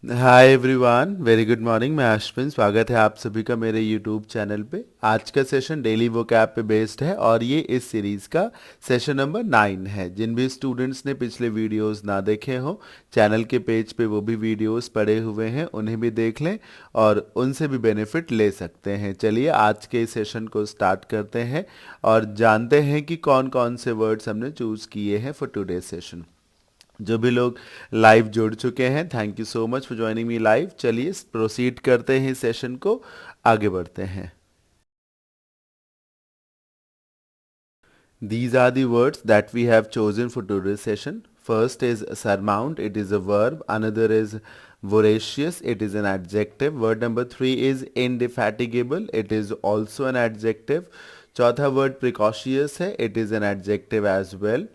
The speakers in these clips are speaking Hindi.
Hi everyone, very good morning. मैं अश्विन, स्वागत है आप सभी का मेरे यूट्यूब चैनल पे। आज का सेशन डेली वोकैब पे बेस्ड है और ये इस सीरीज़ का सेशन नंबर 9 है। जिन भी स्टूडेंट्स ने पिछले वीडियोस ना देखे हो, चैनल के पेज पे वो भी वीडियोस पड़े हुए हैं, उन्हें भी देख लें और उनसे भी बेनिफिट ले सकते हैं। चलिए आज के इस सेशन को स्टार्ट करते हैं और जानते हैं कि कौन कौन से वर्ड्स हमने चूज़ किए हैं फॉर टुडे सेशन। जो भी लोग लाइव जुड़ चुके हैं, thank you so much for joining me live. चलिए प्रोसीड करते हैं इस सेशन को, आगे बढ़ते हैं। These are the words that we have chosen for today's session. First is surmount, it is a verb. Another is voracious, it is an adjective. Word number 3 is indefatigable, it is also an adjective. चौथा वर्ड precocious है, it is an adjective as well.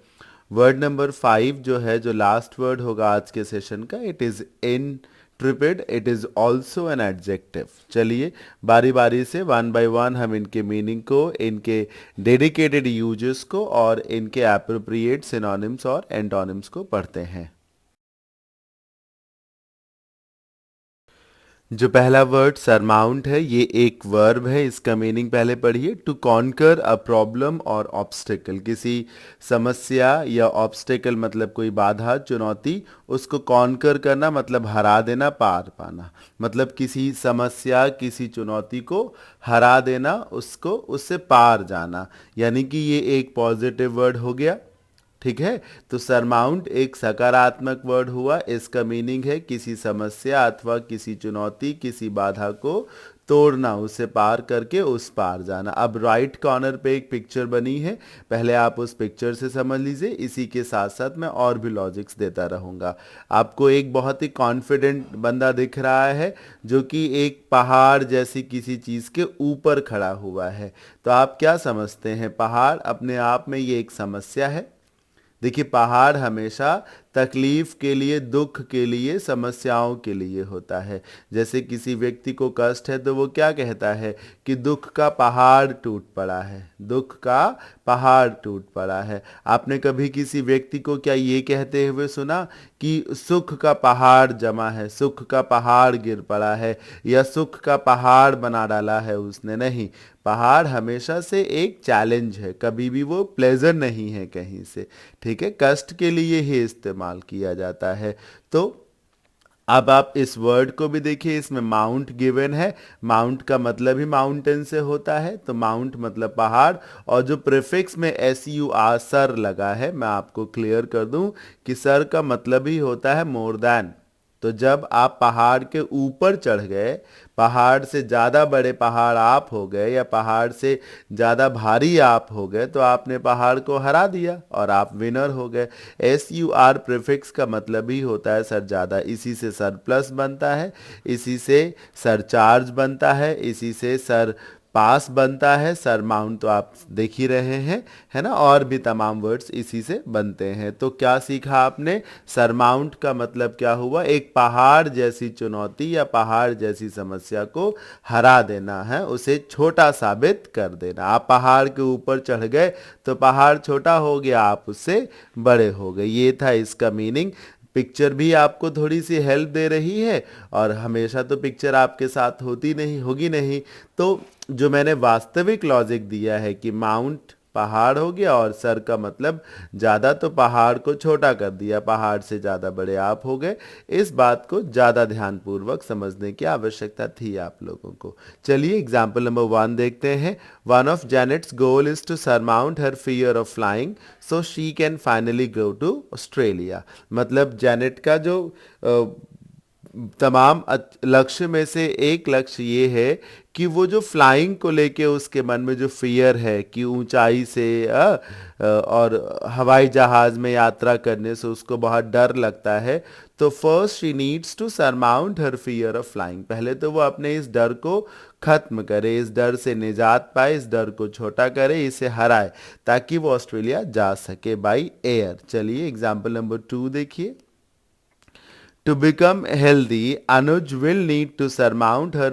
Word number 5 जो है, जो लास्ट वर्ड होगा आज के सेशन का, it is intrepid, it is also an adjective. चलिए बारी बारी से वन बाय वन हम इनके मीनिंग को, इनके डेडिकेटेड यूजेस को और इनके एप्रोप्रिएट सिनोनिम्स और एंटोनिम्स को पढ़ते हैं। जो पहला वर्ड सरमाउंट है, ये एक वर्ब है। इसका मीनिंग पहले पढ़िए। टू कॉन्कर अ प्रॉब्लम और ऑब्स्टिकल, किसी समस्या या ऑब्स्टिकल मतलब कोई बाधा, चुनौती, उसको कॉन्कर करना मतलब हरा देना, पार पाना। मतलब किसी समस्या, किसी चुनौती को हरा देना, उसको उससे पार जाना, यानी कि ये एक पॉजिटिव वर्ड हो गया। ठीक है, तो सरमाउंट एक सकारात्मक वर्ड हुआ। इसका मीनिंग है किसी समस्या अथवा किसी चुनौती, किसी बाधा को तोड़ना, उसे पार करके उस पार जाना। अब राइट कॉर्नर पे एक पिक्चर बनी है, पहले आप उस पिक्चर से समझ लीजिए। इसी के साथ साथ मैं और भी लॉजिक्स देता रहूँगा। आपको एक बहुत ही कॉन्फिडेंट बंदा दिख रहा है जो कि एक पहाड़ जैसी किसी चीज़ के ऊपर खड़ा हुआ है। तो आप क्या समझते हैं? पहाड़ अपने आप में ये एक समस्या है। देखिए, पहाड़ हमेशा तकलीफ के लिए, दुख के लिए, समस्याओं के लिए होता है। जैसे किसी व्यक्ति को कष्ट है तो वो क्या कहता है कि दुख का पहाड़ टूट पड़ा है, दुख का पहाड़ टूट पड़ा है। आपने कभी किसी व्यक्ति को क्या ये कहते हुए सुना कि सुख का पहाड़ जमा है, सुख का पहाड़ गिर पड़ा है, या सुख का पहाड़ बना डाला है उसने? नहीं, पहाड़ हमेशा से एक चैलेंज है, कभी भी वो प्लेजर नहीं है कहीं से। ठीक है, कष्ट के लिए ही इस्तेमाल किया जाता है। तो अब आप इस वर्ड को भी देखिए, इसमें माउंट गिवन है। माउंट का मतलब ही माउंटेन से होता है, तो माउंट मतलब पहाड़। और जो प्रीफिक्स में SUR, सर लगा है, मैं आपको क्लियर कर दूं कि सर का मतलब ही होता है मोर देन। तो जब आप पहाड़ के ऊपर चढ़ गए, पहाड़ से ज़्यादा बड़े पहाड़ आप हो गए, या पहाड़ से ज़्यादा भारी आप हो गए, तो आपने पहाड़ को हरा दिया और आप विनर हो गए। SUR प्रीफिक्स का मतलब ही होता है सर ज़्यादा। इसी से सर प्लस बनता है, इसी से सर चार्ज बनता है, इसी से सर पास बनता है। सरमाउंट तो आप देख ही रहे हैं, है ना, और भी तमाम वर्ड्स इसी से बनते हैं। तो क्या सीखा आपने? सरमाउंट का मतलब क्या हुआ? एक पहाड़ जैसी चुनौती या पहाड़ जैसी समस्या को हरा देना है, उसे छोटा साबित कर देना। आप पहाड़ के ऊपर चढ़ गए तो पहाड़ छोटा हो गया, आप उससे बड़े हो गए। ये था इसका मीनिंग। पिक्चर भी आपको थोड़ी सी हेल्प दे रही है, और हमेशा तो पिक्चर आपके साथ होती नहीं होगी नहीं। तो जो मैंने वास्तविक लॉजिक दिया है कि माउंट पहाड़ हो गया और सर का मतलब ज़्यादा, तो पहाड़ को छोटा कर दिया, पहाड़ से ज़्यादा बड़े आप हो गए। इस बात को ज़्यादा ध्यानपूर्वक समझने की आवश्यकता थी आप लोगों को। चलिए एग्जाम्पल नंबर 1 देखते हैं। One of Janet's goal is to surmount her fear of flying so she can finally go to Australia. मतलब जेनेट का जो तमाम लक्ष्य में से एक लक्ष्य ये है कि वो जो फ्लाइंग को लेके उसके मन में जो फियर है कि ऊंचाई से और हवाई जहाज में यात्रा करने से उसको बहुत डर लगता है, तो first she needs to surmount her fear of flying. पहले तो वो अपने इस डर को खत्म करे, इस डर से निजात पाए, इस डर को छोटा करे, इसे हराए, ताकि वो ऑस्ट्रेलिया जा सके बाई एयर। चलिए एग्जाम्पल नंबर 2 देखिए। To become healthy, Anuj will need to surmount her.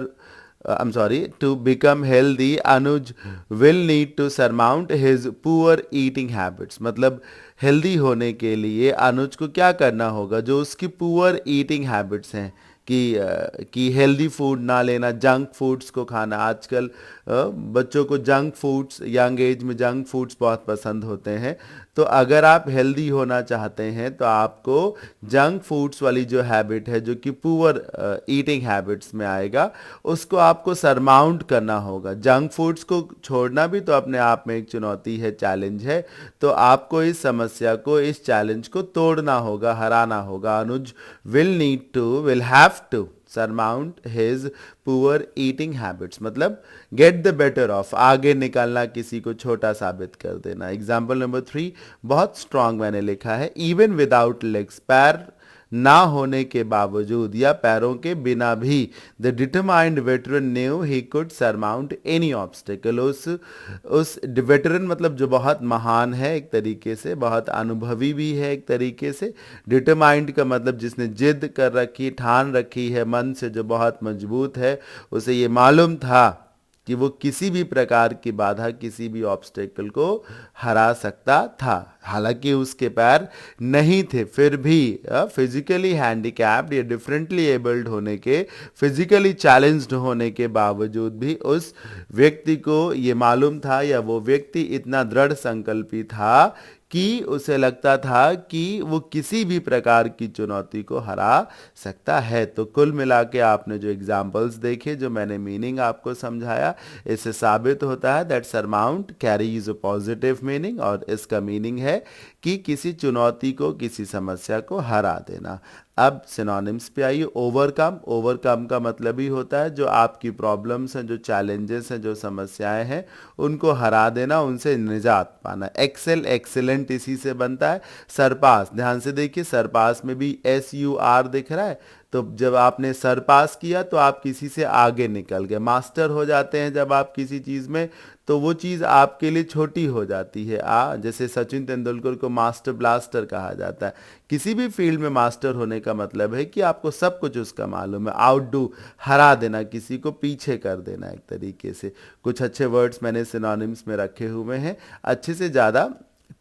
I'm sorry. To become healthy, Anuj will need to surmount his poor eating habits. मतलब हेल्दी होने के लिए अनुज को क्या करना होगा? जो उसकी पुअर ईटिंग हैबिट्स हैं, कि हेल्दी फूड ना लेना, जंक फूड्स को खाना। आजकल बच्चों को जंक फूड्स, यंग एज में जंक फूड्स बहुत पसंद होते हैं। तो अगर आप हेल्दी होना चाहते हैं तो आपको जंक फूड्स वाली जो हैबिट है, जो कि पुअर ईटिंग हैबिट्स में आएगा, उसको आपको सरमाउंट करना होगा। जंक फूड्स को छोड़ना भी तो अपने आप में एक चुनौती है, चैलेंज है। तो आपको इस समस्या को, इस चैलेंज को तोड़ना होगा, हराना होगा। Anuj will have to surmount his poor eating habits, मतलब गेट द बेटर ऑफ, आगे निकलना, किसी को छोटा साबित कर देना। एग्जाम्पल नंबर 3 बहुत स्ट्रांग मैंने लिखा है। इवन विदाउट लेग्स, पैर ना होने के बावजूद या पैरों के बिना भी, the determined veteran new he could surmount any obstacle. उस वेटरन मतलब जो बहुत महान है एक तरीके से, बहुत अनुभवी भी है एक तरीके से। डिटरमाइंड का मतलब जिसने जिद कर रखी, ठान रखी है मन से, जो बहुत मजबूत है, उसे ये मालूम था कि वो किसी भी प्रकार की बाधा, किसी भी ऑब्स्टेकल को हरा सकता था। हालांकि उसके पैर नहीं थे, फिर भी फिजिकली हैंडीकैप्ड या डिफरेंटली एबल्ड होने के, फिजिकली चैलेंज्ड होने के बावजूद भी उस व्यक्ति को ये मालूम था, या वो व्यक्ति इतना दृढ़ संकल्पी था कि उसे लगता था कि वो किसी भी प्रकार की चुनौती को हरा सकता है। तो कुल मिला के आपने जो एग्जाम्पल्स देखे, जो मैंने मीनिंग आपको समझाया, इससे साबित होता है that surmount carries a positive meaning, और इसका मीनिंग है कि किसी चुनौती को, किसी समस्या को हरा देना। अब सिनोनिम्स पे आइए। ओवरकम, ओवरकम का मतलब ही होता है जो आपकी प्रॉब्लम्स हैं, जो चैलेंजेस हैं, जो समस्याएं हैं, उनको हरा देना, उनसे निजात पाना। एक्सेल, एक्सीलेंट इसी से बनता है। सरपास, ध्यान से देखिए, सरपास में भी SUR दिख रहा है। तो जब आपने सरपास किया तो आप किसी से आगे निकल गए। मास्टर हो जाते हैं जब आप किसी चीज़ में, तो वो चीज़ आपके लिए छोटी हो जाती है। जैसे सचिन तेंदुलकर को मास्टर ब्लास्टर कहा जाता है। किसी भी फील्ड में मास्टर होने का मतलब है कि आपको सब कुछ उसका मालूम है। आउटडू, हरा देना, किसी को पीछे कर देना एक तरीके से। कुछ अच्छे वर्ड्स मैंने सिनोनिम्स में रखे हुए हैं। अच्छे से ज़्यादा,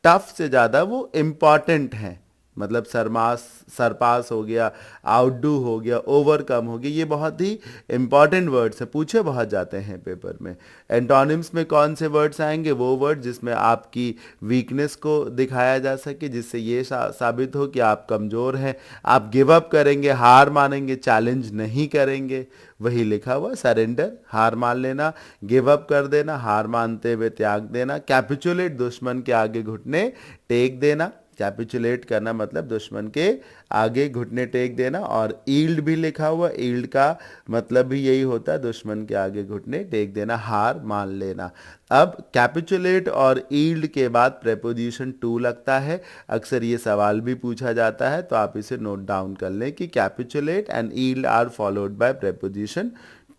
टफ से ज़्यादा वो इम्पॉर्टेंट हैं। मतलब सरपास हो गया, आउटडू हो गया, ओवरकम हो गया, ये बहुत ही इंपॉर्टेंट वर्ड्स हैं, पूछे बहुत जाते हैं पेपर में। एंटोनिम्स में कौन से वर्ड्स आएंगे? वो वर्ड जिसमें आपकी वीकनेस को दिखाया जा सके, जिससे ये साबित हो कि आप कमज़ोर हैं, आप गिव अप करेंगे, हार मानेंगे, चैलेंज नहीं करेंगे। वही लिखा हुआ, सरेंडर, हार मान लेना, गिव अप कर देना, हार मानते हुए त्याग देना। कैपिचुलेट, दुश्मन के आगे घुटने टेक देना। कैपिचुलेट करना मतलब दुश्मन के आगे घुटने टेक देना। और ईल्ड भी लिखा हुआ, ईल्ड का मतलब भी यही होता है, दुश्मन के आगे घुटने टेक देना, हार मान लेना। अब कैपिचुलेट और ईल्ड के बाद प्रेपोजिशन टू लगता है। अक्सर ये सवाल भी पूछा जाता है, तो आप इसे नोट डाउन कर लें कि capitulate and yield are followed by preposition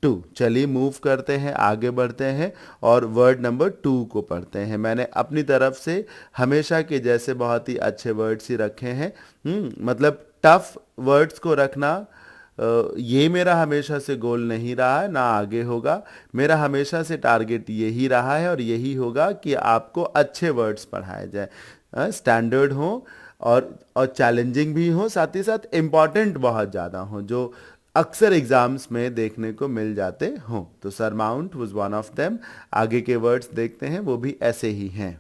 to. चलिए मूव करते हैं, आगे बढ़ते हैं और वर्ड नंबर 2 को पढ़ते हैं। मैंने अपनी तरफ से हमेशा के जैसे बहुत ही अच्छे वर्ड्स ही रखे हैं। मतलब टफ वर्ड्स को रखना, ये मेरा हमेशा से गोल नहीं रहा है, ना आगे होगा। मेरा हमेशा से टारगेट यही रहा है और यही होगा कि आपको अच्छे वर्ड्स पढ़ाए जाए, स्टैंडर्ड हो और चैलेंजिंग भी हो, साथ ही साथ इम्पॉर्टेंट बहुत ज़्यादा हो, जो अक्सर एग्जाम्स में देखने को मिल जाते हों। तो surmount was one of them. आगे के वर्ड्स देखते हैं, वो भी ऐसे ही हैं।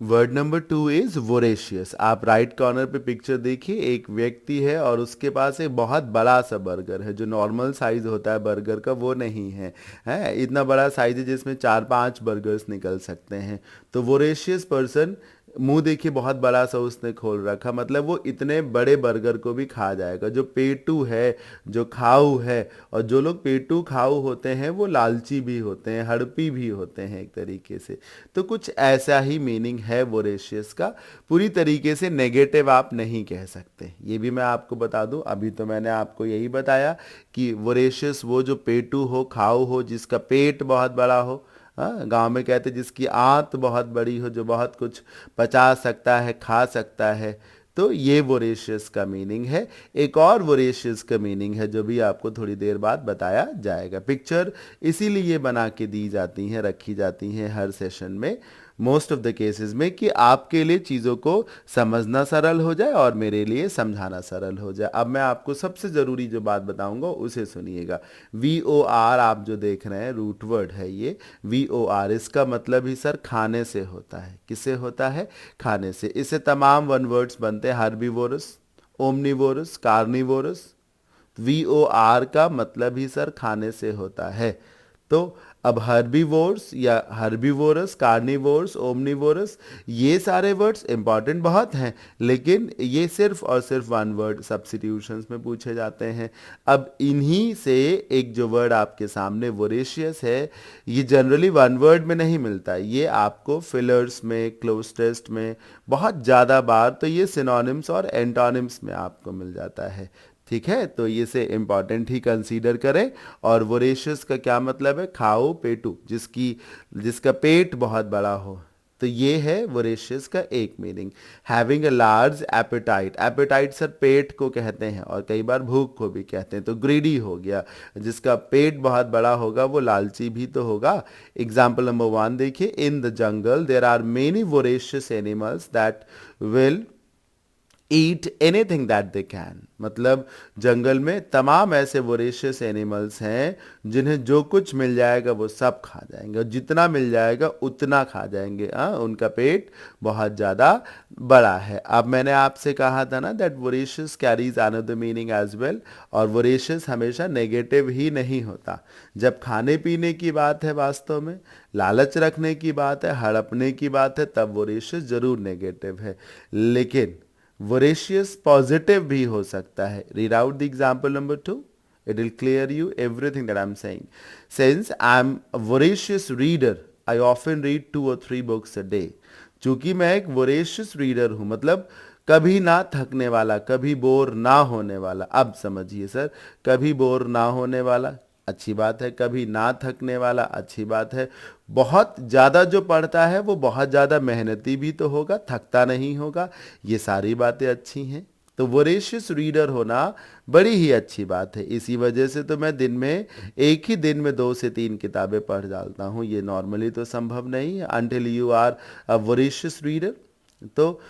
Word number 2 is voracious. आप राइट कॉर्नर पे पिक्चर देखिए, एक व्यक्ति है और उसके पास एक बहुत बड़ा सा बर्गर है। जो नॉर्मल साइज होता है बर्गर का, वो नहीं है, है इतना बड़ा साइज है जिसमें 4-5 बर्गर्स निकल सकते हैं। तो वोरेशियस पर्सन, मुंह देखिए बहुत बड़ा सा उसने खोल रखा, मतलब वो इतने बड़े बर्गर को भी खा जाएगा। जो पेटू है, जो खाऊ है, और जो लोग पेटू खाऊ होते हैं वो लालची भी होते हैं, हड़पी भी होते हैं एक तरीके से। तो कुछ ऐसा ही मीनिंग है वोरेशियस का। पूरी तरीके से नेगेटिव आप नहीं कह सकते, ये भी मैं आपको बता दूं। अभी तो मैंने आपको यही बताया कि वोरेशियस वो जो पेटू हो, खाऊ हो, जिसका पेट बहुत बड़ा हो। हाँ, गांव में कहते जिसकी आंत बहुत बड़ी हो, जो बहुत कुछ पचा सकता है, खा सकता है। तो ये वोरेशियस का मीनिंग है। एक और वोरेशियस का मीनिंग है जो भी आपको थोड़ी देर बाद बताया जाएगा। पिक्चर इसीलिए बना के दी जाती हैं, रखी जाती हैं हर सेशन में। मोस्ट ऑफ द केसेस में, कि आपके लिए चीज़ों को समझना सरल हो जाए और मेरे लिए समझाना सरल हो जाए। अब मैं आपको सबसे ज़रूरी जो बात बताऊंगा उसे सुनिएगा। VOR आप जो देख रहे हैं, रूट वर्ड है ये VOR, इसका मतलब ही सर खाने से होता है। किससे होता है? खाने से। इससे तमाम वन वर्ड्स बनते हैं, हर्बीवोरस, ओमनीवोरस, कार्निवोरस। VOR का मतलब ही सर खाने से होता है। तो अब हर्बीवोर्स या हर्बीवोरस, कार्निवोर्स, ओमनीवोरस, ये सारे वर्ड्स इंपॉर्टेंट बहुत हैं, लेकिन ये सिर्फ और सिर्फ वन वर्ड सब्स्टिट्यूशंस में पूछे जाते हैं। अब इन्हीं से एक जो वर्ड आपके सामने वोरेशियस है, ये जनरली वन वर्ड में नहीं मिलता, ये आपको फिलर्स में, क्लोज टेस्ट में बहुत ज़्यादा बार तो ये सिनोनिम्स और एंटोनिम्स में आपको मिल जाता है। ठीक है, तो ये से इम्पॉर्टेंट ही कंसीडर करें। और वोरेशियस का क्या मतलब है? खाओ पेटू, जिसका पेट बहुत बड़ा हो, तो ये है वोरेशियस का एक meaning. Having a large appetite, appetite सर पेट को कहते हैं और कई बार भूख को भी कहते हैं, तो ग्रीडी हो गया, जिसका पेट बहुत बड़ा होगा वो लालची भी तो होगा। एग्जाम्पल नंबर 1 देखिए, in the jungle there are many voracious animals that will eat anything that they can, मतलब जंगल में तमाम ऐसे वोरेशियस एनिमल्स हैं जिन्हें जो कुछ मिल जाएगा वो सब खा जाएंगे, और जितना मिल जाएगा उतना खा जाएंगे। उनका पेट बहुत ज़्यादा बड़ा है। अब मैंने आपसे कहा था ना that voracious carries another meaning as well, और वोरेशियस हमेशा नेगेटिव ही नहीं होता। जब खाने पीने की बात है, वास्तव में लालच रखने की बात है, हड़पने की बात है, तब वोरेशियस जरूर नेगेटिव है। लेकिन वोरेशियस पॉजिटिव भी हो सकता है। Read out the example number 2, it will clear you everything that I'm saying. Since I'm a voracious reader, I often read 2 or 3 books a day. चूंकि मैं एक voracious reader हूं, मतलब कभी ना थकने वाला, कभी बोर ना होने वाला। अब समझिए सर, कभी बोर ना होने वाला अच्छी बात है, कभी ना थकने वाला अच्छी बात है। बहुत ज़्यादा जो पढ़ता है वो बहुत ज़्यादा मेहनती भी तो होगा, थकता नहीं होगा, ये सारी बातें अच्छी हैं। तो वोरेशियस रीडर होना बड़ी ही अच्छी बात है। इसी वजह से तो मैं दिन में एक ही दिन में 2 से 3 किताबें पढ़ डालता हूँ। ये नॉर्मली तो संभव नहीं है until you are a voracious reader. तो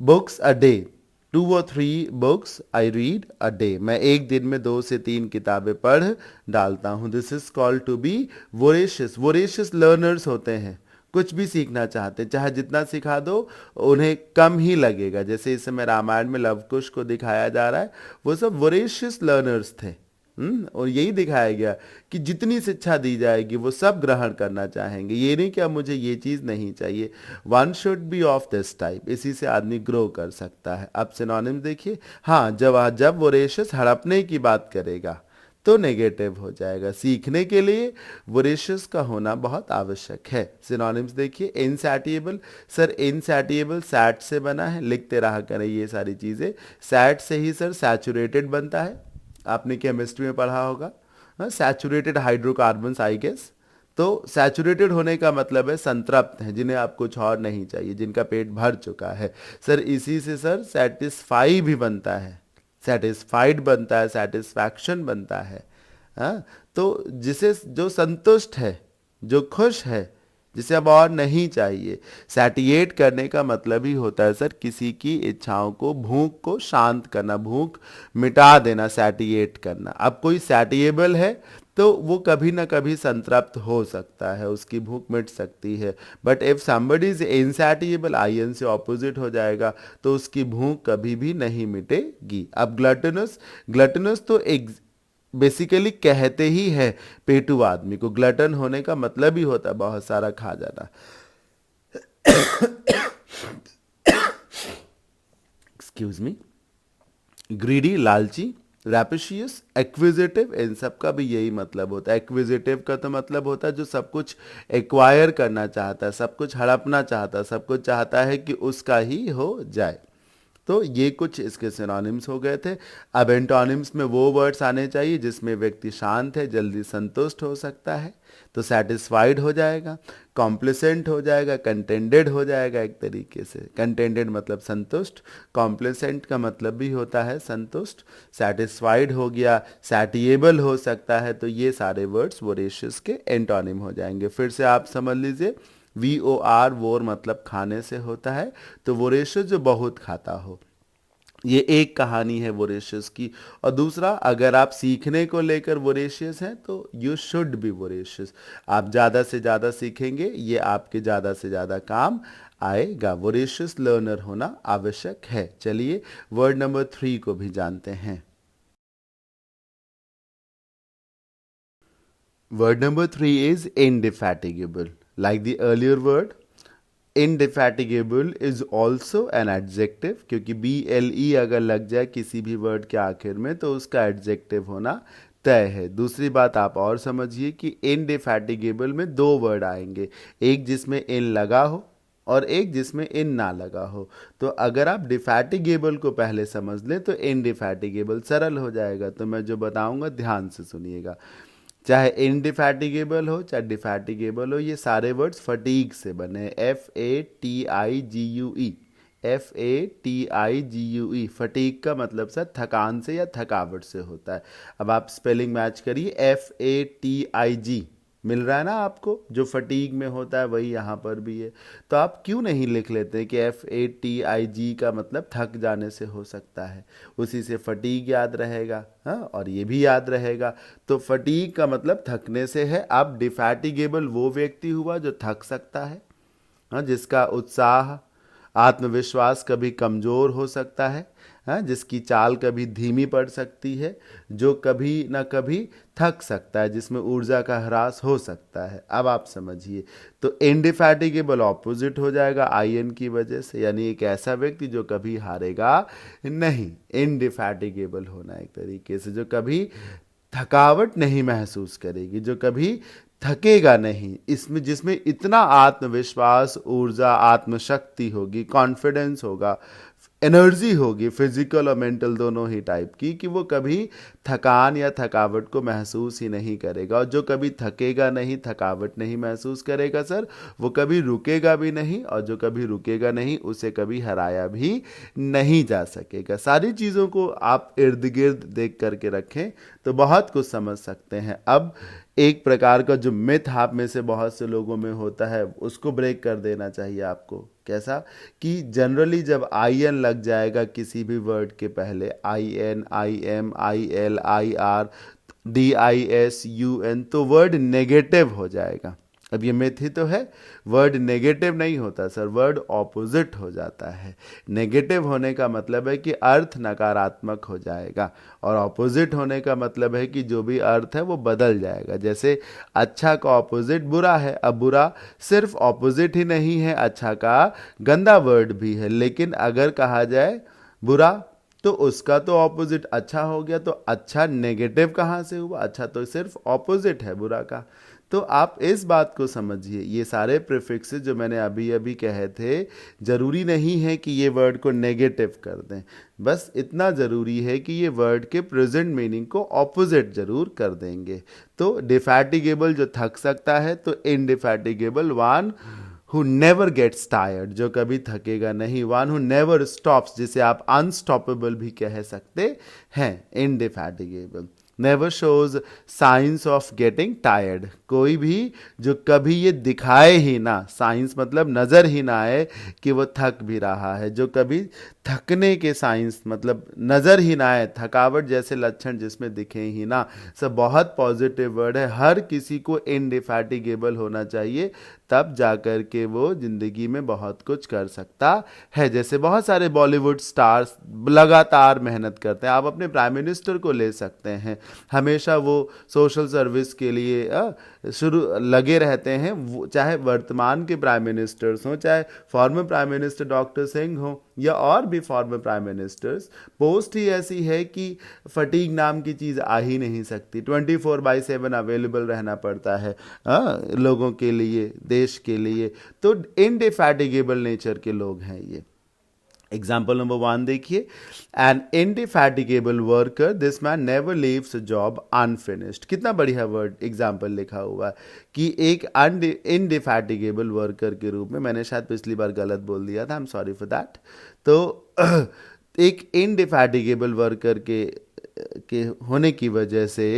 books a day, 2 or 3 books I read a day, मैं एक दिन में 2 से 3 किताबें पढ़ डालता हूँ। This is called to be voracious. Voracious learners होते हैं, कुछ भी सीखना चाहते हैं, चाहे जितना सिखा दो उन्हें कम ही लगेगा। जैसे इस समय रामायण में लवकुश को दिखाया जा रहा है, वो सब वोरेशियस लर्नर्स थे। और यही दिखाया गया कि जितनी शिक्षा दी जाएगी वो सब ग्रहण करना चाहेंगे, ये नहीं कि अब मुझे ये चीज़ नहीं चाहिए। One should be of this type, इसी से आदमी ग्रो कर सकता है। अब सिनोनिम्स देखिए, हाँ, जब वोरेशियस हड़पने की बात करेगा तो नेगेटिव हो जाएगा। सीखने के लिए वोरेशियस का होना बहुत आवश्यक है। सिनोनिम्स देखिए, इनसैटिएबल, सर इनसैटिएबल सैट से बना है, लिखते रहा करें ये सारी चीज़ें। सैट से ही सर सैचुरेटेड बनता है, आपने केमिस्ट्री में पढ़ा होगा, सैचुरेटेड हाइड्रोकार्बन्स आई गेस। तो सैचुरेटेड होने का मतलब है संतृप्त हैं, जिन्हें आप कुछ और नहीं चाहिए, जिनका पेट भर चुका है। सर इसी से सर सेटिस्फाई भी बनता है, सेटिस्फाइड बनता है, सेटिस्फैक्शन बनता है। हाँ, तो जिसे जो संतुष्ट है, जो खुश है, जिसे अब और नहीं चाहिए। सैटिएट करने का मतलब ही होता है सर किसी की इच्छाओं को, भूख को शांत करना, भूख मिटा देना, सैटिएट करना। अब कोई सैटिएबल है तो वो कभी ना कभी संतृप्त हो सकता है, उसकी भूख मिट सकती है। But if somebody is insatiable, IN से ऑपोजिट हो जाएगा, तो उसकी भूख कभी भी नहीं मिटेगी। अब ग्लटनस, ग्लटनस तो एक बेसिकली कहते ही है पेटू आदमी को। ग्लटन होने का मतलब ही होता है बहुत सारा खा जाना। Excuse me. ग्रीडी लालची, रैपिशियस, एक्विजिटिव, इन सब का भी यही मतलब होता है। एक्विजिटिव का तो मतलब होता है जो सब कुछ एक्वायर करना चाहता है, सब कुछ हड़पना चाहता है, सब कुछ चाहता है कि उसका ही हो जाए। तो ये कुछ इसके सिनोनिम्स हो गए थे। अब एंटोनिम्स में वो वर्ड्स आने चाहिए जिसमें व्यक्ति शांत है, जल्दी संतुष्ट हो सकता है, तो सेटिस्फाइड हो जाएगा, कॉम्प्लेसेंट हो जाएगा, कंटेंटेड हो जाएगा। एक तरीके से कंटेंटेड मतलब संतुष्ट, कॉम्प्लेसेंट का मतलब भी होता है संतुष्ट, सेटिस्फाइड हो गया, सैटिएबल हो सकता है। तो ये सारे वर्ड्स वोरेशियस के एंटोनिम हो जाएंगे। फिर से आप समझ लीजिए, VOR वोर मतलब खाने से होता है, तो वोरेशियस जो बहुत खाता हो। ये एक कहानी है वोरेशियस की। और दूसरा, अगर आप सीखने को लेकर वोरेशियस हैं तो यू शुड बी वोरेशियस। आप ज़्यादा से ज़्यादा सीखेंगे, ये आपके ज़्यादा से ज़्यादा काम आएगा। वोरेशियस लर्नर होना आवश्यक है। चलिए वर्ड नंबर 3 को भी जानते हैं। Word number 3 is indefatigable. Like the earlier word, indefatigable is also an adjective, क्योंकि BLE अगर लग जाए किसी भी वर्ड के आखिर में तो उसका एडजेक्टिव होना तय है। दूसरी बात आप और समझिए कि indefatigable में दो वर्ड आएंगे, एक जिसमें इन लगा हो और एक जिसमें इन ना लगा हो। तो अगर आप डिफैटिगेबल को पहले समझ लें तो इनडिफैटिगेबल सरल हो जाएगा। तो मैं जो बताऊंगा ध्यान से सुनिएगा। चाहे इनडिफैटिगेबल हो चाहे डिफैटिगेबल हो, ये सारे वर्ड्स फटीग से बने। FATIGUE, FATIGUE, फटीग का मतलब सर थकान से या थकावट से होता है। अब आप स्पेलिंग मैच करिए, FATIG मिल रहा है ना आपको, जो फटीग में होता है वही यहाँ पर भी है। तो आप क्यों नहीं लिख लेते कि FATIG का मतलब थक जाने से हो सकता है, उसी से फटीग याद रहेगा, हाँ, और ये भी याद रहेगा। तो फटीग का मतलब थकने से है। अब डिफैटिगेबल वो व्यक्ति हुआ जो थक सकता है, हाँ, जिसका उत्साह आत्मविश्वास कभी कमज़ोर हो सकता है, हाँ, जिसकी चाल कभी धीमी पड़ सकती है, जो कभी ना कभी थक सकता है, जिसमें ऊर्जा का ह्रास हो सकता है। अब आप समझिए, तो इनडिफैटिगेबल ऑपोजिट हो जाएगा IN की वजह से, यानी एक ऐसा व्यक्ति जो कभी हारेगा नहीं। इनडिफैटिगेबल होना एक तरीके से जो कभी थकावट नहीं महसूस करेगी, जो कभी थकेगा नहीं, इसमें जिसमें इतना आत्मविश्वास, ऊर्जा, आत्मशक्ति होगी, कॉन्फिडेंस होगा, एनर्जी होगी, फिजिकल और मेंटल दोनों ही टाइप की, कि वो कभी थकान या थकावट को महसूस ही नहीं करेगा। और जो कभी थकेगा नहीं, थकावट नहीं महसूस करेगा सर, वो कभी रुकेगा भी नहीं, और जो कभी रुकेगा नहीं उसे कभी हराया भी नहीं जा सकेगा। सारी चीज़ों को आप इर्द गिर्द देख करके रखें तो बहुत कुछ समझ सकते हैं। अब एक प्रकार का जो मिथ आप में से बहुत से लोगों में होता है उसको ब्रेक कर देना चाहिए आपको। कैसा? कि जनरली जब IN लग जाएगा किसी भी वर्ड के पहले, IN, IM, IL, IR, DIS, UN, तो वर्ड नेगेटिव हो जाएगा। अब ये मिथ ही तो है। वर्ड नेगेटिव नहीं होता सर, वर्ड ऑपोजिट हो जाता है। नेगेटिव होने का मतलब है कि अर्थ नकारात्मक हो जाएगा, और ऑपोजिट होने का मतलब है कि जो भी अर्थ है वो बदल जाएगा। जैसे अच्छा का ऑपोजिट बुरा है। अब बुरा सिर्फ ऑपोजिट ही नहीं है, अच्छा का गंदा वर्ड भी है। लेकिन अगर कहा जाए बुरा तो उसका तो ऑपोजिट अच्छा हो गया, तो अच्छा नेगेटिव कहाँ से हुआ? अच्छा तो सिर्फ ऑपोजिट है बुरा का। तो आप इस बात को समझिए, ये सारे प्रीफिक्सेस जो मैंने अभी अभी कहे थे, जरूरी नहीं है कि ये वर्ड को नेगेटिव कर दें, बस इतना ज़रूरी है कि ये वर्ड के प्रेजेंट मीनिंग को ऑपोजिट जरूर कर देंगे। तो डिफैटिगेबल जो थक सकता है, तो indefatigable one who never gets tired, जो कभी थकेगा नहीं, वन हु नेवर स्टॉप्स, जिसे आप अनस्टॉपेबल भी कह सकते हैं, indefatigable. Never shows signs of getting tired, कोई भी जो कभी ये दिखाए ही ना, साइंस मतलब नज़र ही ना आए कि वो थक भी रहा है, जो कभी थकने के साइंस मतलब नज़र ही ना आए, थकावट जैसे लक्षण जिसमें दिखे ही ना, सब बहुत पॉजिटिव वर्ड है। हर किसी को इनडिफैटिगेबल होना चाहिए, तब जाकर के वो जिंदगी में बहुत कुछ कर सकता है। जैसे बहुत सारे बॉलीवुड स्टार्स लगातार मेहनत करते हैं। आप अपने प्राइम मिनिस्टर को ले सकते हैं, हमेशा वो सोशल सर्विस के लिए शुरू लगे रहते हैं। चाहे वर्तमान के प्राइम मिनिस्टर्स हों, चाहे former prime minister doctor Singh हों, या और भी फॉर्मर प्राइम मिनिस्टर्स, पोस्ट ही ऐसी है कि फटीग नाम की चीज़ आ ही नहीं सकती। 24/7 अवेलेबल रहना पड़ता है लोगों के लिए, देश के लिए। तो इनडिफैटिगेबल नेचर के लोग हैं ये। एग्जाम्पल नंबर 1 देखिए, an indefatigable worker, this man never leaves job unfinished. कितना बढ़िया वर्ड एग्जाम्पल लिखा हुआ है कि एक इनडिफैटिगेबल वर्कर के रूप में, मैंने शायद पिछली बार गलत बोल दिया था, I am sorry for that. तो एक इनडिफैटिगेबल वर्कर के के होने की वजह से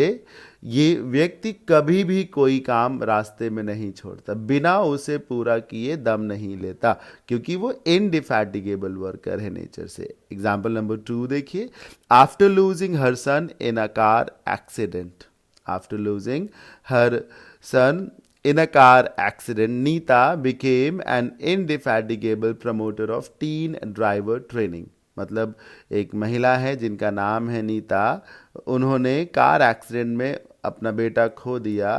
ये व्यक्ति कभी भी कोई काम रास्ते में नहीं छोड़ता, बिना उसे पूरा किए दम नहीं लेता, क्योंकि वो इनडिफैटिगेबल वर्कर है नेचर से। एग्जाम्पल नंबर 2 देखिए, after losing her son in a car accident, after losing her son in a car accident, Neeta became an indefatigable promoter of teen driver training। मतलब एक महिला है जिनका नाम है नीता, उन्होंने कार एक्सीडेंट में अपना बेटा खो दिया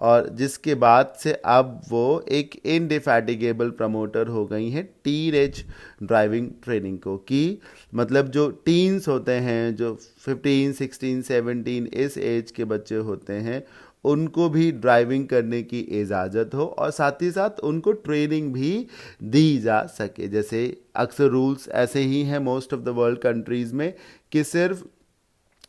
और जिसके बाद से अब वो एक इनडिफैटिगेबल प्रमोटर हो गई हैं टीन एज ड्राइविंग ट्रेनिंग को। कि मतलब जो टीन्स होते हैं, जो 15, 16, 17 इस एज के बच्चे होते हैं, उनको भी ड्राइविंग करने की इजाज़त हो और साथ ही साथ उनको ट्रेनिंग भी दी जा सके। जैसे अक्सर रूल्स ऐसे ही हैं most of the world countries में कि सिर्फ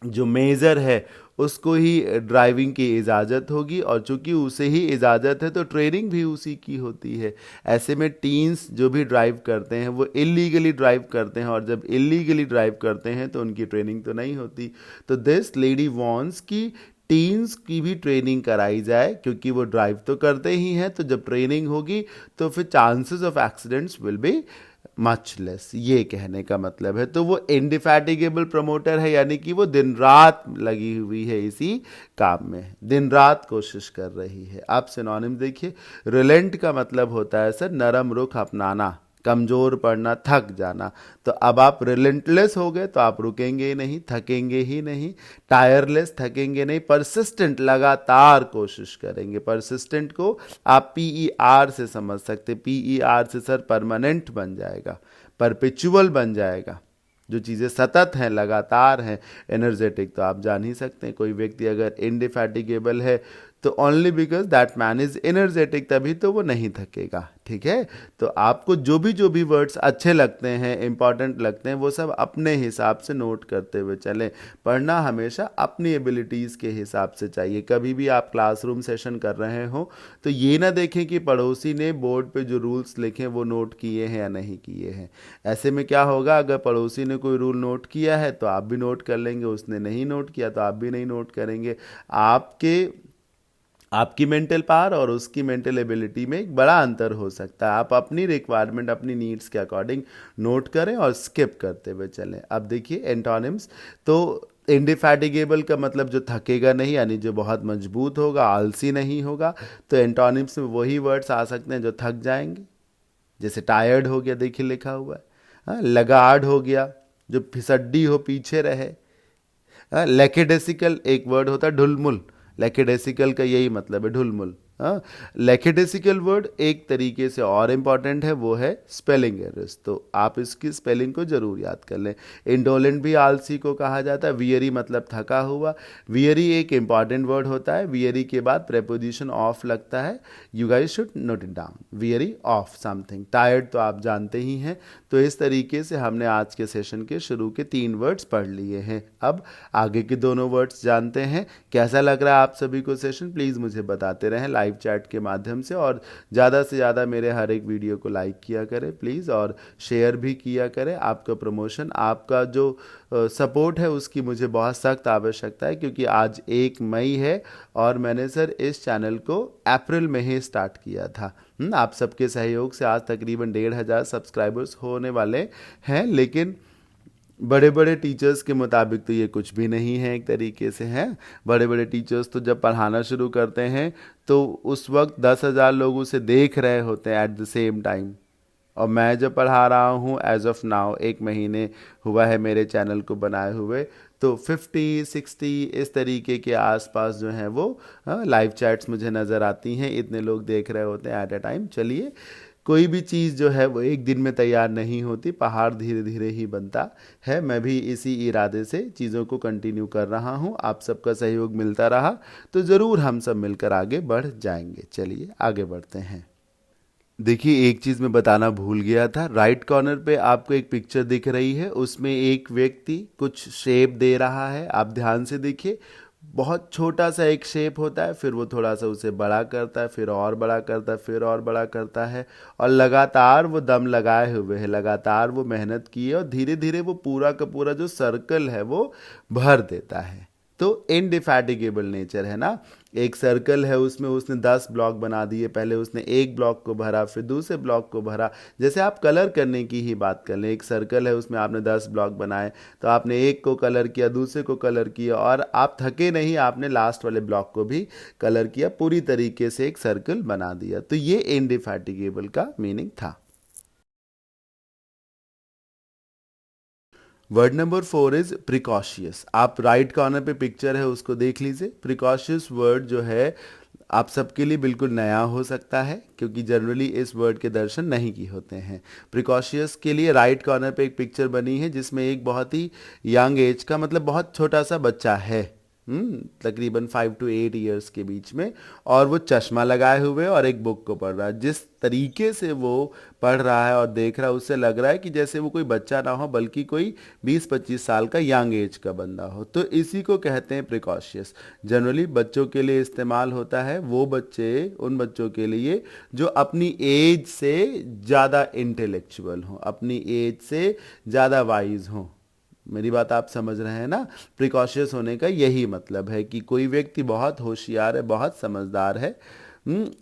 जो मेजर है उसको ही ड्राइविंग की इजाज़त होगी और चूंकि उसे ही इजाज़त है तो ट्रेनिंग भी उसी की होती है। ऐसे में टीन्स जो भी ड्राइव करते हैं वो इलीगली ड्राइव करते हैं और जब इलीगली ड्राइव करते हैं तो उनकी ट्रेनिंग तो नहीं होती। तो दिस लेडी वॉन्ट्स की टीन्स की भी ट्रेनिंग कराई जाए, क्योंकि वो ड्राइव तो करते ही हैं, तो जब ट्रेनिंग होगी तो फिर chances of accidents will be much less, ये कहने का मतलब है। तो वो इंडिफैटिगेबल प्रमोटर है, यानी कि वो दिन रात लगी हुई है इसी काम में, दिन रात कोशिश कर रही है। आप सिनोनिम देखिए, रिलेंट का मतलब होता है सर नरम रुख अपनाना, कमजोर पड़ना, थक जाना। तो अब आप रिलेंटलेस हो गए तो आप रुकेंगे ही नहीं, थकेंगे ही नहीं, टायरलेस, थकेंगे नहीं, परसिस्टेंट, लगातार कोशिश करेंगे। परसिस्टेंट को आप PER से समझ सकते, PER से सर परमानेंट बन जाएगा, परपेचुअल बन जाएगा। जो चीज़ें सतत हैं, लगातार हैं। एनर्जेटिक तो आप जान ही सकते हैं, कोई व्यक्ति अगर इनडिफैटिगेबल है तो only because that man is energetic, तभी तो वो नहीं थकेगा। ठीक है, तो आपको जो भी वर्ड्स अच्छे लगते हैं, इंपॉर्टेंट लगते हैं, वो सब अपने हिसाब से नोट करते हुए चलें। पढ़ना हमेशा अपनी एबिलिटीज़ के हिसाब से चाहिए। कभी भी आप क्लासरूम सेशन कर रहे हो तो ये ना देखें कि पड़ोसी ने बोर्ड पे जो रूल्स लिखे वो नोट किए हैं या नहीं किए हैं। ऐसे में क्या होगा, अगर पड़ोसी ने कोई रूल नोट किया है तो आप भी नोट कर लेंगे, उसने नहीं नोट किया तो आप भी नहीं नोट करेंगे। आपकी मेंटल पावर और उसकी मेंटल एबिलिटी में एक बड़ा अंतर हो सकता है। आप अपनी रिक्वायरमेंट, अपनी नीड्स के अकॉर्डिंग नोट करें और स्किप करते हुए चलें। अब देखिए एंटोनिम्स, तो इंडिफैटिगेबल का मतलब जो थकेगा नहीं, यानी जो बहुत मजबूत होगा, आलसी नहीं होगा। तो एंटोनिम्स में वही वर्ड्स आ सकते हैं जो थक जाएंगे, जैसे टायर्ड हो गया, देखिए लिखा हुआ है। हाँ, लगार्ड हो गया, जो फिसड्डी हो, पीछे रहे। लेकेडेसिकल एक वर्ड होता है ढुलमुल, लेकेडेसिकल का यही मतलब है, ढुलमुल। हाँ, लेकेडेसिकल वर्ड एक तरीके से और इम्पॉर्टेंट है, वो है स्पेलिंग एरर्स। तो आप इसकी स्पेलिंग को जरूर याद कर लें। इंडोलेंट भी आलसी को कहा जाता है। वियरी मतलब थका हुआ। वियरी एक इंपॉर्टेंट वर्ड होता है। वियरी के बाद प्रेपोजिशन ऑफ लगता है, you guys should note it down, weary of something. Tired तो आप जानते ही हैं। तो इस तरीके से हमने आज के सेशन के शुरू के 3 वर्ड्स पढ़ लिए हैं। अब आगे के दोनों वर्ड्स जानते हैं। कैसा लग रहा है आप सभी को सेशन, प्लीज़ मुझे बताते रहें लाइव चैट के माध्यम से, और ज़्यादा से ज़्यादा मेरे हर एक वीडियो को लाइक किया करें प्लीज़, और शेयर भी किया करें। आपका प्रमोशन, आपका जो सपोर्ट है उसकी मुझे बहुत सख्त आवश्यकता है, क्योंकि आज 1 मई है और मैंने सर इस चैनल को अप्रैल में ही स्टार्ट किया था। आप सबके सहयोग से आज तकरीबन 1500 सब्सक्राइबर्स होने वाले हैं, लेकिन बड़े बड़े टीचर्स के मुताबिक तो ये कुछ भी नहीं है एक तरीके से। हैं बड़े बड़े टीचर्स तो जब पढ़ाना शुरू करते हैं तो उस वक्त 10,000 लोग उसे देख रहे होते हैं एट द सेम टाइम, और मैं जब पढ़ा रहा हूँ एज ऑफ नाउ 1 महीने हुआ है मेरे चैनल को बनाए हुए, तो 50-60 इस तरीके के आसपास जो हैं वो लाइव चैट्स मुझे नज़र आती हैं। इतने लोग देख रहे होते हैं एट अ टाइम। चलिए, कोई भी चीज़ जो है वो एक दिन में तैयार नहीं होती, पहाड़ धीरे धीरे ही बनता है। मैं भी इसी इरादे से चीज़ों को कंटिन्यू कर रहा हूँ। आप सबका सहयोग मिलता रहा तो ज़रूर हम सब मिलकर आगे बढ़ जाएंगे। चलिए आगे बढ़ते हैं। देखिए, एक चीज़ मैं बताना भूल गया था। राइट कॉर्नर पे आपको एक पिक्चर दिख रही है, उसमें एक व्यक्ति कुछ शेप दे रहा है। आप ध्यान से देखिए, बहुत छोटा सा एक शेप होता है, फिर वो थोड़ा सा उसे बड़ा करता है, फिर और बड़ा करता है, फिर और बड़ा करता है, और लगातार वो दम लगाए हुए है, लगातार वो मेहनत की है, और धीरे धीरे वो पूरा का पूरा जो सर्कल है वो भर देता है। तो इनडिफैटिगेबल नेचर है ना। एक सर्कल है, उसमें उसने 10 ब्लॉक बना दिए, पहले उसने एक ब्लॉक को भरा, फिर दूसरे ब्लॉक को भरा। जैसे आप कलर करने की ही बात कर लें, एक सर्कल है, उसमें आपने 10 ब्लॉक बनाए, तो आपने एक को कलर किया, दूसरे को कलर किया, और आप थके नहीं, आपने लास्ट वाले ब्लॉक को भी कलर किया, पूरी तरीके से एक सर्कल बना दिया। तो ये इनडिफैटिगेबल का मीनिंग था। Word number 4 is precocious. आप राइट कॉर्नर पे पिक्चर है, उसको देख लीजिए। प्रिकॉशियस वर्ड जो है आप सबके लिए बिल्कुल नया हो सकता है, क्योंकि जनरली इस वर्ड के दर्शन नहीं किए होते हैं। प्रिकॉशियस के लिए राइट कॉर्नर पे एक पिक्चर बनी है, जिसमें एक बहुत ही यंग एज का, मतलब बहुत छोटा सा बच्चा है, तकरीबन 5 to 8 ईयर्स के बीच में, और वो चश्मा लगाए हुए और एक बुक को पढ़ रहा है। जिस तरीके से वो पढ़ रहा है और देख रहा है, उससे लग रहा है कि जैसे वो कोई बच्चा ना हो, बल्कि कोई 20-25 साल का यंग एज का बंदा हो। तो इसी को कहते हैं प्रिकॉशियस। जनरली बच्चों के लिए इस्तेमाल होता है, वो बच्चे, उन बच्चों के लिए जो अपनी एज से ज़्यादा इंटेलेक्चुअल हों, अपनी एज से ज़्यादा वाइज हों। मेरी बात आप समझ रहे हैं ना। प्रिकॉशियस होने का यही मतलब है कि कोई व्यक्ति बहुत होशियार है, बहुत समझदार है,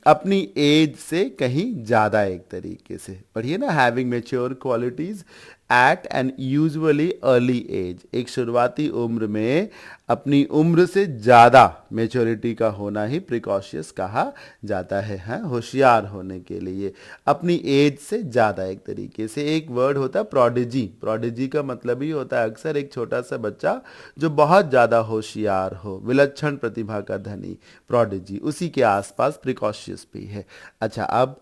अपनी एज से कहीं ज़्यादा, एक तरीके से पढ़िए ना, having mature qualities at an usually early age. एक शुरुआती उम्र में अपनी उम्र से ज़्यादा मेच्योरिटी का होना ही प्रिकॉशियस कहा जाता है। हाँ, होशियार होने के लिए अपनी एज से ज़्यादा, एक तरीके से। एक वर्ड होता है प्रोडिजी। प्रोडिजी का मतलब ही होता है अक्सर एक छोटा सा बच्चा जो बहुत ज़्यादा होशियार हो, विलक्षण प्रतिभा का धनी, प्रोडिजी। उसी के आसपास प्रिकॉशियस भी है। अच्छा, अब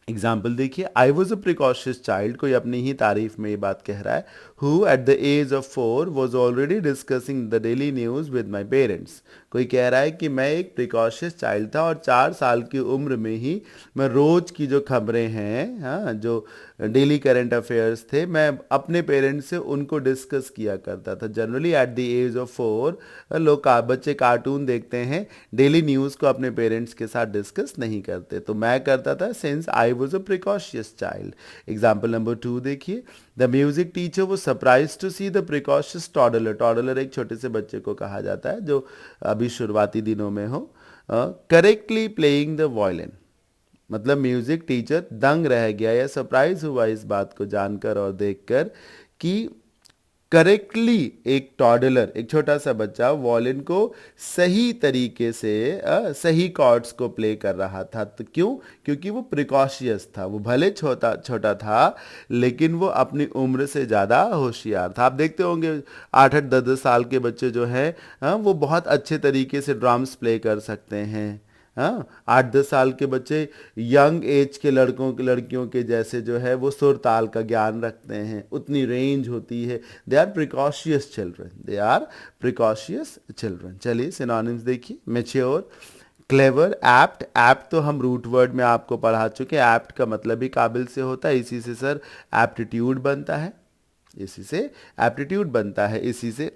एग्जाम्पल देखिए। आई वॉज अ प्रिकॉशियस चाइल्ड, कोई अपनी ही तारीफ में ये बात कह रहा है। Who at the age of 4 was already discussing the daily news with my parents. कोई कह रहा है कि मैं एक प्रिकॉशियस चाइल्ड था, और 4 साल की उम्र में ही मैं रोज की जो खबरें हैं, हाँ, जो डेली करंट अफेयर्स थे, मैं अपने पेरेंट्स से उनको डिस्कस किया करता था। Generally at the age of 4 लोग बच्चे कार्टून देखते हैं, डेली न्यूज़ को अपने पेरेंट्स के साथ डिस्कस नहीं करते। तो मैं करता था, since I was a precocious child. Example number 2 देखिए। द म्यूजिक टीचर वो surprise to see the precocious toddler. Toddler एक छोटे से बच्चे को कहा जाता है जो अभी शुरुआती दिनों में हो। Correctly playing the violin. मतलब म्यूजिक टीचर दंग रह गया या सरप्राइज हुआ इस बात को जानकर और देखकर कि करेक्टली एक टॉडलर, एक छोटा सा बच्चा, वॉलिन को सही तरीके से सही कॉर्ड्स को प्ले कर रहा था। तो क्यों? क्योंकि वो प्रिकॉशियस था। वो भले छोटा छोटा था, लेकिन वो अपनी उम्र से ज़्यादा होशियार था। आप देखते होंगे 8-8 10 10 साल के बच्चे जो हैं, वो बहुत अच्छे तरीके से ड्रम्स प्ले कर सकते हैं। हाँ, 8-10 साल के बच्चे यंग एज के लड़कों के, लड़कियों के जैसे जो है वो सुर ताल का ज्ञान रखते हैं, उतनी रेंज होती है। They are precocious children, they are precocious children. चलिए सिनोनिम्स देखिए। Mature, clever, apt. एप्ट तो हम रूट वर्ड में आपको पढ़ा चुके हैं। एप्ट का मतलब ही काबिल से होता है, इसी से सर एप्टीट्यूड बनता है, इसी से एप्टीट्यूड बनता है, इसी से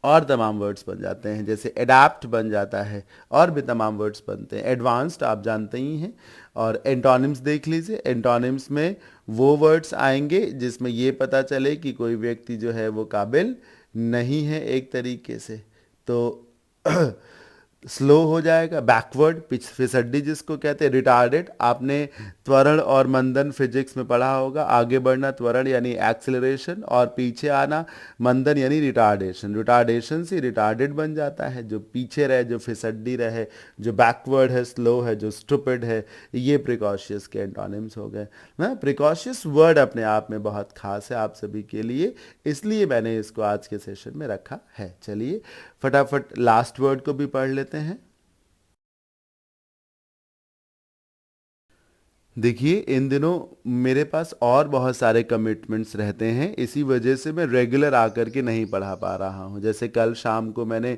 और तमाम वर्ड्स बन जाते हैं, जैसे एडाप्ट बन जाता है, और भी तमाम वर्ड्स बनते हैं। एडवांस्ड आप जानते ही हैं। और एंटोनिम्स देख लीजिए। एंटोनिम्स में वो वर्ड्स आएंगे जिसमें ये पता चले कि कोई व्यक्ति जो है वो काबिल नहीं है, एक तरीके से। तो स्लो हो जाएगा, बैकवर्ड, फिसड्डी जिसको कहते हैं। रिटार्डेड, आपने त्वरण और मंदन फिजिक्स में पढ़ा होगा। आगे बढ़ना त्वरण यानी एक्सेलरेशन, और पीछे आना मंदन यानी रिटार्डेशन। रिटार्डेशन से रिटार्डेड बन जाता है, जो पीछे रहे, जो फिसड्डी रहे, जो बैकवर्ड है, स्लो है, जो स्टूपिड है। ये प्रिकॉशियस के एंटोनिम्स हो गए ना। प्रिकॉशियस वर्ड अपने आप में बहुत खास है आप सभी के लिए, इसलिए मैंने इसको आज के सेशन में रखा है। चलिए फटाफट लास्ट वर्ड को भी पढ़ लेते हैं। देखिए, इन दिनों मेरे पास और बहुत सारे कमिटमेंट्स रहते हैं, इसी वजह से मैं रेगुलर आकर के नहीं पढ़ा पा रहा हूँ। जैसे कल शाम को मैंने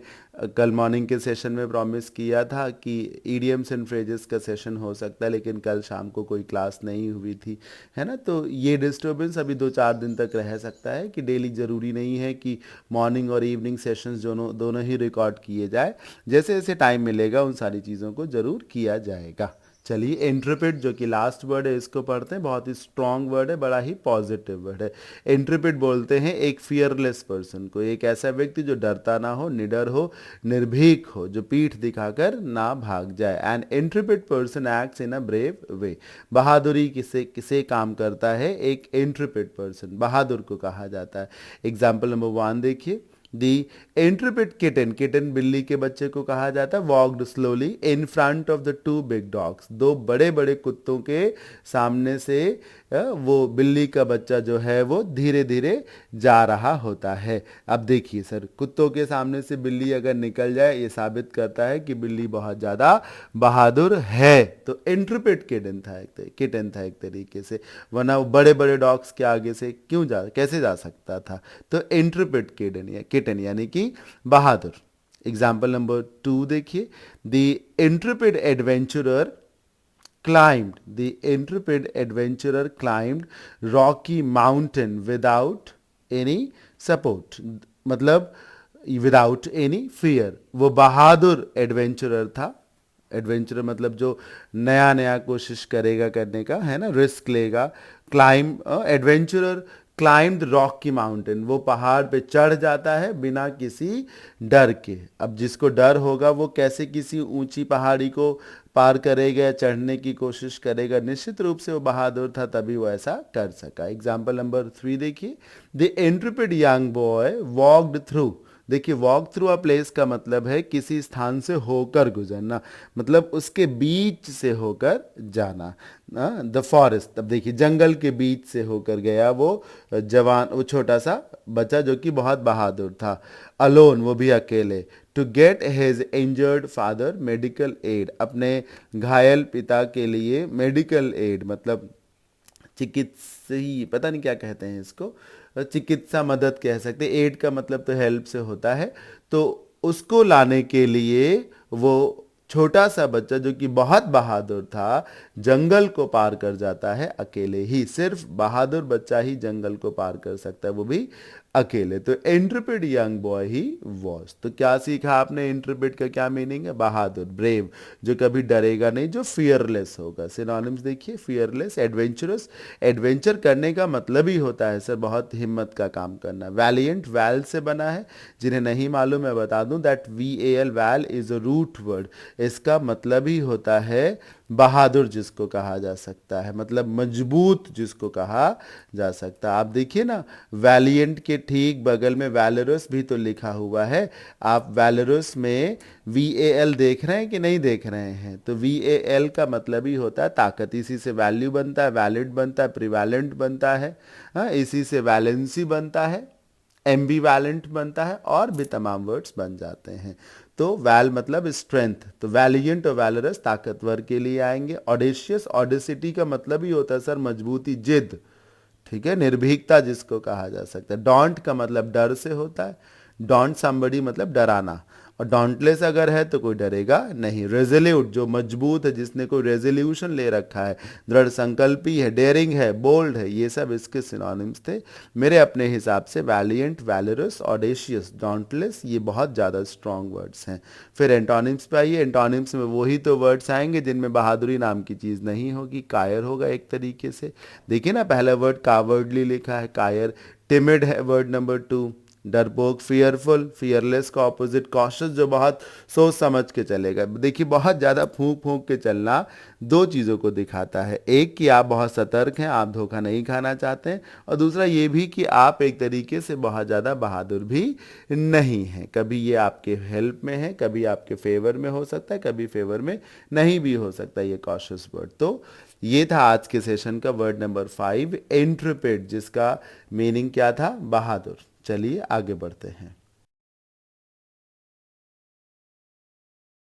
कल मॉर्निंग के सेशन में प्रॉमिस किया था कि ईडियम्स एंड फ्रेजेस का सेशन हो सकता है, लेकिन कल शाम को कोई क्लास नहीं हुई थी, है ना? तो ये डिस्टर्बेंस अभी 2-4 दिन तक रह सकता है कि डेली ज़रूरी नहीं है कि मॉर्निंग और इवनिंग सेशंस दोनों दोनों ही रिकॉर्ड किए जाए। जैसे जैसे टाइम मिलेगा उन सारी चीज़ों को ज़रूर किया जाएगा। चलिए, इंटरप्रेट जो कि लास्ट वर्ड है इसको पढ़ते हैं। बहुत ही स्ट्रॉन्ग वर्ड है, बड़ा ही पॉजिटिव वर्ड है। इंटरप्रेट बोलते हैं एक फियरलेस पर्सन को, एक ऐसा व्यक्ति जो डरता ना हो, निडर हो, निर्भीक हो, जो पीठ दिखाकर ना भाग जाए। An intrepid person acts in a brave way. बहादुरी किसे किसे काम करता है? एक इंटरप्रेट पर्सन बहादुर को कहा जाता है। एग्जाम्पल नंबर 1 देखिए। दी इंटरप्रेट किटन, किटन बिल्ली के बच्चे को कहा जाता है, walked slowly in front of the two big dogs. दो बड़े बड़े कुत्तों के सामने से वो बिल्ली का बच्चा जो है वो धीरे धीरे जा रहा होता है। अब देखिए सर, कुत्तों के सामने से बिल्ली अगर निकल जाए, ये साबित करता है कि बिल्ली बहुत ज़्यादा बहादुर है। तो इंटरप्रेट किटन था एक तरीके से, वरना वो बड़े बड़े डॉग्स के आगे से कैसे जा सकता था? तो इंटरप्रेट किटन यानी कि बहादुर। एग्जाम्पल नंबर 2 देखिए। The intrepid adventurer climbed rocky mountain without any support, मतलब विदाउट एनी फियर। वो बहादुर एडवेंचरर था। एडवेंचरर मतलब जो नया नया कोशिश करेगा करने का, है ना, रिस्क लेगा। एडवेंचरर क्लाइम्ड रॉक की माउंटेन, वो पहाड़ पे चढ़ जाता है बिना किसी डर के। अब जिसको डर होगा वो कैसे किसी ऊंची पहाड़ी को पार करेगा या चढ़ने की कोशिश करेगा? निश्चित रूप से वो बहादुर था, तभी वो ऐसा कर सका। एग्जाम्पल नंबर 3 देखिए। The intrepid young boy walked through. देखिए, वॉक थ्रू अ प्लेस का मतलब है किसी स्थान से होकर गुजरना, मतलब उसके बीच से होकर जाना। द फॉरेस्ट, अब देखिए जंगल के बीच से होकर गया वो जवान, वो छोटा सा बच्चा जो कि बहुत बहादुर था। अलोन, वो भी अकेले। To get his injured father medical aid, अपने घायल पिता के लिए मेडिकल एड मतलब चिकित्सीय, पता नहीं क्या कहते हैं इसको, चिकित्सा मदद कह सकते हैं। एड का मतलब तो हेल्प से होता है। तो उसको लाने के लिए वो छोटा सा बच्चा जो कि बहुत बहादुर था, जंगल को पार कर जाता है अकेले ही। सिर्फ बहादुर बच्चा ही जंगल को पार कर सकता है, वो भी अकेले। तो इंट्रपिड यंग बॉय ही वॉज। तो क्या सीखा आपने? इंट्रपिड का क्या मीनिंग है? बहादुर, ब्रेव, जो कभी डरेगा नहीं, जो फियरलेस होगा। सिनोनिम्स देखिए। फियरलेस, एडवेंचरस, एडवेंचर करने का मतलब ही होता है सर बहुत हिम्मत का काम करना। वैलियंट, वैल से बना है, जिन्हें नहीं मालूम मैं बता दूं, that VAL, val is a root word. इसका मतलब ही होता है बहादुर, जिसको कहा जा सकता है, मतलब मजबूत जिसको कहा जा सकता है। आप देखिए ना, वैलियंट के ठीक बगल में वैलरस भी तो लिखा हुआ है। आप वैलरस में VAL देख रहे हैं कि नहीं देख रहे हैं? तो VAL का मतलब ही होता है ताकत। इसी से वैल्यू बनता है, वैलिड बनता है, प्रिवैलेंट बनता है, हाँ, इसी से वैलेंसी बनता है, एम्बीवैलेंट बनता है, और भी तमाम वर्ड्स बन जाते हैं। तो वैल मतलब स्ट्रेंथ, तो वैलियंट और वैलरस ताकतवर के लिए आएंगे। ऑडेशियस, ऑडेसिटी का मतलब ही होता है सर मजबूती, जिद, ठीक है, निर्भीकता जिसको कहा जा सकता है। डोंट का मतलब डर से होता है, डोंट समबडी मतलब डराना, और डोंटलेस अगर है तो कोई डरेगा नहीं। रेजोल्यूट, जो मजबूत है, जिसने कोई रेजोल्यूशन ले रखा है, दृढ़ संकल्पी है, डेयरिंग है, बोल्ड है, ये सब इसके सिनोनिम्स थे मेरे अपने हिसाब से। वैलियंट, वैलरस, ऑडेशियस, डोंटलेस, ये बहुत ज़्यादा स्ट्रॉन्ग वर्ड्स हैं। फिर एंटोनिम्स पे आइए। एंटोनिम्स में वही तो वर्ड्स आएंगे जिनमें बहादुरी नाम की चीज़ नहीं होगी। कायर होगा एक तरीके से। देखिए ना, पहला वर्ड कावर्डली लिखा है, कायर। टिमिड है वर्ड नंबर 2। डरपोक, फियरफुल, फियरलेस का ऑपोजिट कॉशियस, जो बहुत सोच समझ के चलेगा। देखिए, बहुत ज़्यादा फूंक फूंक के चलना दो चीज़ों को दिखाता है। एक कि आप बहुत सतर्क हैं, आप धोखा नहीं खाना चाहते हैं, और दूसरा ये भी कि आप एक तरीके से बहुत ज़्यादा बहादुर भी नहीं हैं। कभी ये आपके हेल्प में है, कभी आपके फेवर में हो सकता है, कभी फेवर में नहीं भी हो सकता है ये कॉशियस वर्ड। तो ये था आज के सेशन का वर्ड नंबर 5, इंट्रपिड, जिसका मीनिंग क्या था? बहादुर। चलिए आगे बढ़ते हैं।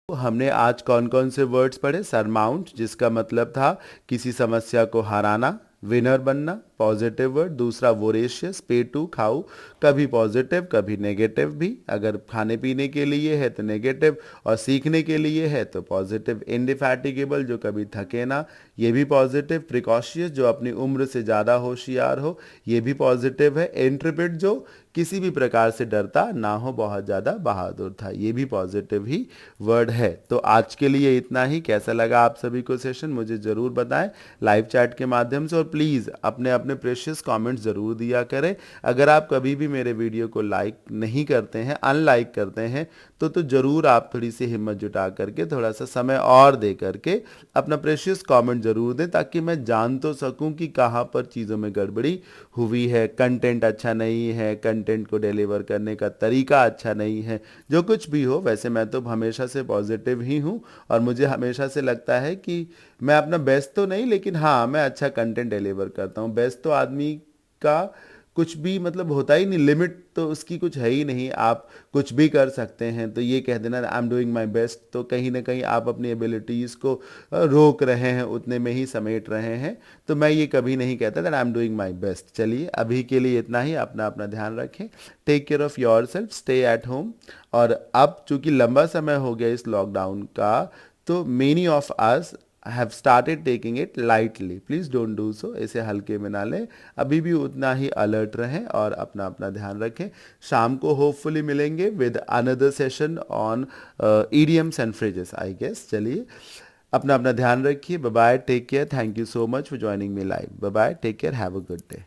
हमने आज कौन कौन से वर्ड्स पढ़े? सरमाउंट, जिसका मतलब था किसी समस्या को हराना, विनर बनना, पॉजिटिव वर्ड। दूसरा वोरेशियस, पे टू, खाऊ, कभी पॉजिटिव कभी नेगेटिव भी। अगर खाने पीने के लिए है तो नेगेटिव, और सीखने के लिए है तो पॉजिटिव। इंडिफैटिगेबल, जो कभी थके ना, ये भी पॉजिटिव। प्रिकॉशियस, जो अपनी उम्र से ज़्यादा होशियार हो, ये भी पॉजिटिव है। इंट्रपिड, जो किसी भी प्रकार से डरता ना हो, बहुत ज़्यादा बहादुर था, ये भी पॉजिटिव ही वर्ड है। तो आज के लिए इतना ही। कैसा लगा आप सभी को सेशन, मुझे ज़रूर बताएं लाइव चैट के माध्यम से, और प्लीज़ अपने अपने प्रेशियस कमेंट्स ज़रूर दिया करें। अगर आप कभी भी मेरे वीडियो को लाइक नहीं करते हैं, अनलाइक करते हैं, तो ज़रूर आप थोड़ी सी हिम्मत जुटा करके, थोड़ा सा समय और दे करके अपना प्रेशियस कमेंट ज़रूर दें, ताकि मैं जान तो सकूं कि कहाँ पर चीज़ों में गड़बड़ी हुई है, कंटेंट अच्छा नहीं है, कंटेंट को डिलीवर करने का तरीका अच्छा नहीं है, जो कुछ भी हो। वैसे मैं तो हमेशा से पॉजिटिव ही हूँ, और मुझे हमेशा से लगता है कि मैं अपना बेस्ट तो नहीं, लेकिन हाँ, मैं अच्छा कंटेंट डिलीवर करता हूँ। बेस्ट तो आदमी का कुछ भी मतलब होता ही नहीं, लिमिट तो उसकी कुछ है ही नहीं, आप कुछ भी कर सकते हैं। तो ये कह देना I am doing my best, तो कहीं ना कहीं आप अपनी एबिलिटीज़ को रोक रहे हैं, उतने में ही समेट रहे हैं। तो मैं ये कभी नहीं कहता that I am doing my best. चलिए, अभी के लिए इतना ही। अपना अपना ध्यान रखें, take care of your self, stay at home. और अब चूंकि लंबा समय हो गया इस लॉकडाउन का, तो many of us have started taking it lightly. Please don't do so, इसे हल्के में ना लें। अभी भी उतना ही अलर्ट रहें और अपना अपना ध्यान रखें। शाम को होपफुली मिलेंगे with another session on idioms and phrases, I guess. चलिए, अपना अपना ध्यान रखिए। Bye bye, take care, thank you so much for joining me live. Bye bye, take care, have a good day.